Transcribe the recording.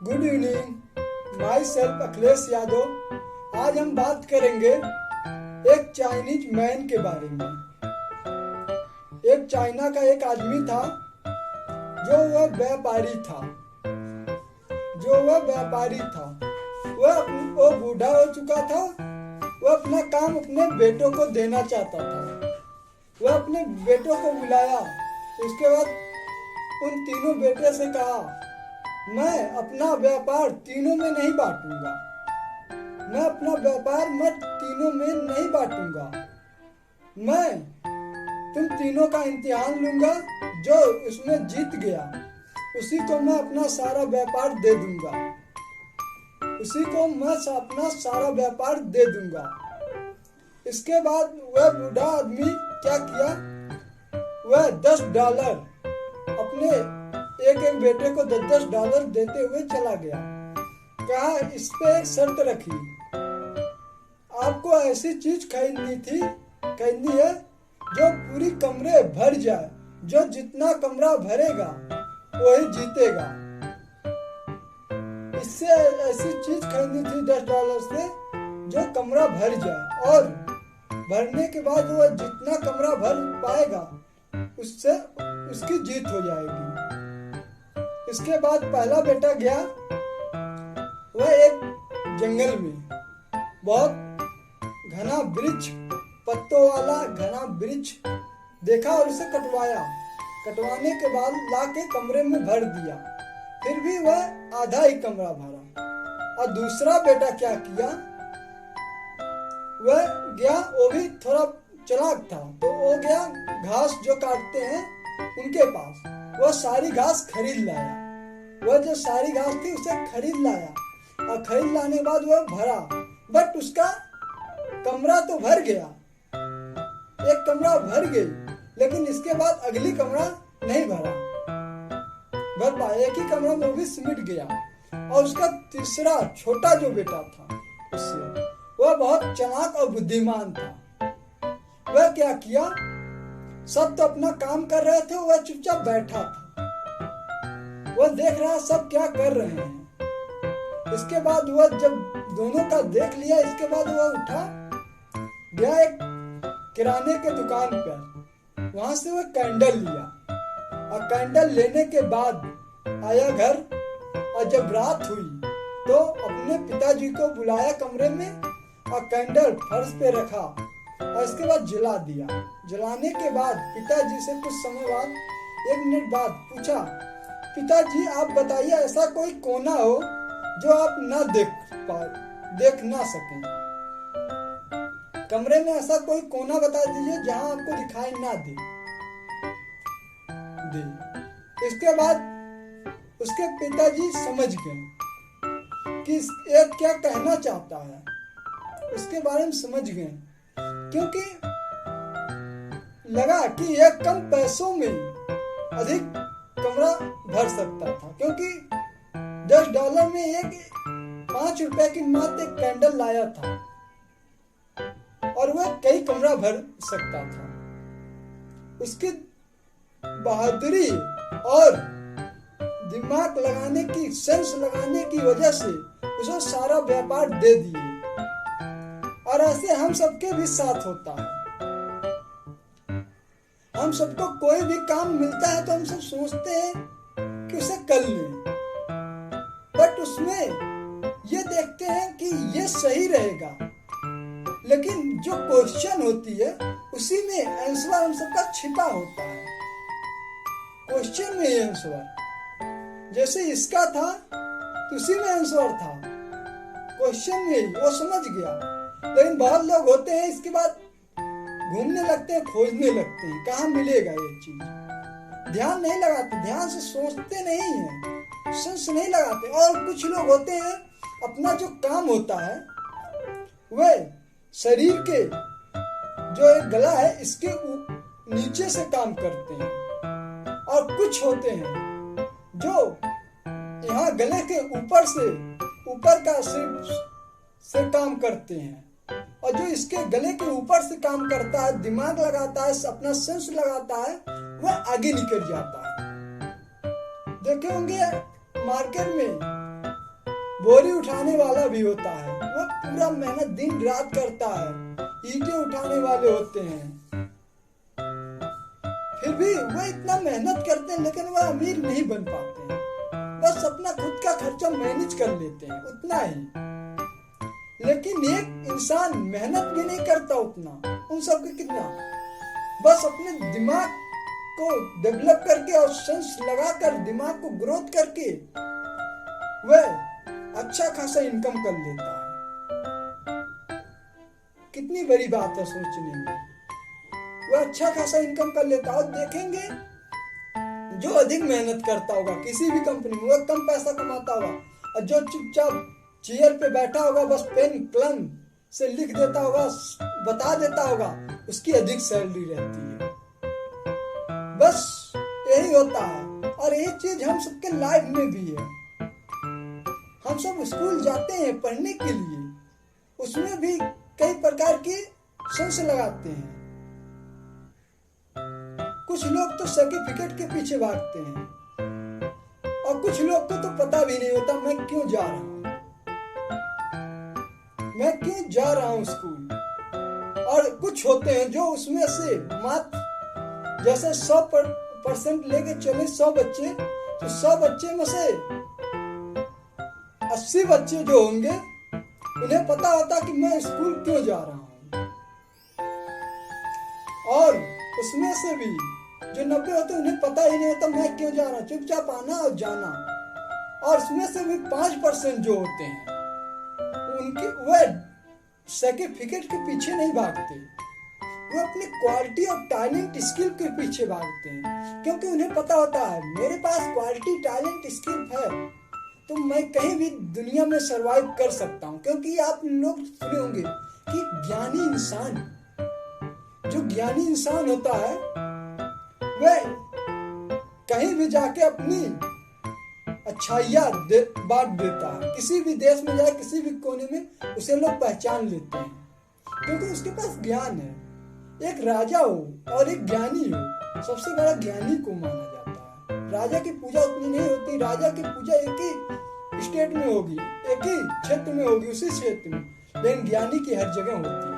Good evening, my self Akhilesh Yadav. आज हम बात करेंगे एक चाइनीज मैन के बारे में। एक चाइना का एक आदमी था जो वह व्यापारी था। वो बूढ़ा हो चुका था। वह अपना काम अपने बेटों को देना चाहता था। वह अपने बेटों को बुलाया। उसके बाद उन तीनों बेटे से कहा, मैं अपना व्यापार तीनों में नहीं बांटूंगा। मैं तुम तीनों का इम्तिहान लूंगा। जो उसमें जीत गया उसी को मैं अपना सारा व्यापार दे दूंगा। इसके बाद वह बूढ़ा आदमी क्या किया, वह $10 अपने एक एक बेटे को $10 देते हुए चला गया। कहा, इस पे एक शर्त रखी, आपको ऐसी चीज खरीदनी है जो पूरी कमरे भर जाए। जो जितना कमरा भरेगा वही जीतेगा। इससे ऐसी चीज खरीदनी थी $10 से जो कमरा भर जाए, और भरने के बाद वह जितना कमरा भर पाएगा उससे उसकी जीत हो जाएगी। इसके बाद पहला बेटा गया। वह एक जंगल में बहुत घना वृक्ष, पत्तों वाला घना वृक्ष देखा और उसे कटवाने के बाद लाके कमरे में भर दिया। फिर भी वह आधा ही कमरा भरा। और दूसरा बेटा क्या किया, वह गया, वो भी थोड़ा चालाक था, तो वो गया घास जो काटते हैं उनके पास। वह सारी घास खरीद लाया। वह जो सारी घास थी उसे खरीद लाया, और खरीद लाने के बाद वह भरा। बट उसका कमरा तो भर गया, एक कमरा भर गई, लेकिन इसके बाद अगली कमरा नहीं भर पाया। एक ही कमरा में वो भी सिमट गया। और उसका तीसरा छोटा जो बेटा था उससे, वह बहुत चालाक और बुद्धिमान था। वह क्या किया, सब तो अपना काम कर रहे थे, वह चुपचाप बैठा था। वह देख रहा सब क्या कर रहे हैं। इसके बाद वह जब दोनों का देख लिया, इसके बाद वह उठा गया एक किराने के दुकान पर। वहां से वह कैंडल लिया, और कैंडल लेने के बाद आया घर। और जब रात हुई तो अपने पिताजी को बुलाया कमरे में, और कैंडल फर्श पे रखा, और इसके बाद जला दिया। जलाने के बाद पिताजी से कुछ समय बाद, 1 मिनट बाद पूछा, पिताजी आप बताइए, ऐसा कोई कोना हो जो आप ना देख ना सकें। कमरे में ऐसा कोई कोना बता दीजिए जहां आपको दिखाई ना दे। इसके बाद उसके पिताजी समझ गए कि ये क्या कहना चाहता है, उसके बारे में समझ गए, क्योंकि लगा कि यह कम पैसों में अधिक कमरा भर सकता था। क्योंकि $10 में एक ₹5 की मात्र एक कैंडल लाया था, और वह कई कमरा भर सकता था। उसकी बहादुरी और दिमाग लगाने की, सेंस लगाने की वजह से उसे सारा व्यापार दे दिए। और ऐसे हम सबके भी साथ होता है। हम सबको कोई भी काम मिलता है तो हम सब सोचते हैं कि उसे कर लें, बट उसमें ये देखते हैं कि ये सही रहेगा, लेकिन जो क्वेश्चन होती है उसी में आंसर हम सबका छिपा होता है। क्वेश्चन में आंसर, जैसे इसका था तो उसी में आंसर था, क्वेश्चन में वो समझ गया। लेकिन बहुत लोग होते हैं इसके बाद घूमने लगते हैं, खोजने लगते हैं कहाँ मिलेगा ये चीज। ध्यान नहीं लगाते, ध्यान से सोचते नहीं है, सेंस नहीं लगाते। और कुछ लोग होते हैं अपना जो काम होता है वह शरीर के जो एक गला है इसके नीचे से काम करते हैं। और कुछ होते हैं जो यहाँ गले के ऊपर का से काम करते हैं, और जो इसके गले के ऊपर से काम करता है, दिमाग लगाता है, अपना सेंस लगाता है, वह आगे निकल जाता है। देखे होंगे मार्केट में बोरी उठाने वाला भी होता है, वह पूरा मेहनत दिन रात करता है, ईंटें उठाने वाले होते हैं, फिर भी वह इतना मेहनत करते हैं लेकिन वह अमीर नहीं बन पाते हैं, बस अपना खुद का खर्चा मैनेज कर लेते हैं, उतना ही। लेकिन एक इंसान मेहनत भी नहीं करता उतना, उन सब के कितना, बस अपने दिमाग को डेवलप करके और सेंस लगाकर, दिमाग को ग्रोथ करके वह अच्छा खासा इनकम कर लेता है। कितनी बड़ी बात है सोचने में। वह अच्छा खासा इनकम कर लेता है और देखेंगे जो अधिक मेहनत करता होगा किसी भी कंपनी में वह कम पैसा कमाता होगा, और जो चुपचाप चेयर पे बैठा होगा बस पेन कलम से लिख देता होगा, बता देता होगा, उसकी अधिक सैलरी रहती है। बस यही होता है। और ये चीज हम सबके लाइफ में भी है। हम सब स्कूल जाते हैं पढ़ने के लिए, उसमें भी कई प्रकार के सेंस लगाते हैं। कुछ लोग तो सर्टिफिकेट के पीछे भागते हैं और कुछ लोग को तो पता भी नहीं होता मैं क्यों जा रहा हूं, मैं क्यों जा रहा हूं स्कूल। और कुछ होते हैं जो उसमें से मात्र जैसे 100% लेके चले 100 बच्चे, तो 100 बच्चे में से 80 बच्चे जो होंगे उन्हें पता होता कि मैं स्कूल क्यों जा रहा हूं, और उसमें से भी जो 90 होते उन्हें पता ही नहीं होता मैं क्यों जा रहा हूं, चुपचाप आना और जाना। और उसमें से भी 5% जो होते हैं उनके वह सर्टिफिकेट के पीछे नहीं भागते, वो अपनी क्वालिटी और टैलेंट स्किल के पीछे भागते हैं, क्योंकि उन्हें पता होता है मेरे पास क्वालिटी टैलेंट स्किल है तो मैं कहीं भी दुनिया में सरवाइव कर सकता हूं। क्योंकि आप लोग सुने होंगे कि ज्ञानी इंसान, जो ज्ञानी इंसान होता है वह कहीं भी जाके अपनी अच्छाइयाँ बांट देता है। किसी भी देश में जाए, किसी भी कोने में उसे लोग पहचान लेते हैं क्योंकि उसके पास ज्ञान है। एक राजा हो और एक ज्ञानी हो, सबसे बड़ा ज्ञानी को माना जाता है। राजा की पूजा उतनी नहीं होती, राजा की पूजा एक ही स्टेट में होगी, एक ही क्षेत्र में होगी, उसी क्षेत्र में, लेकिन ज्ञानी की हर जगह होती है।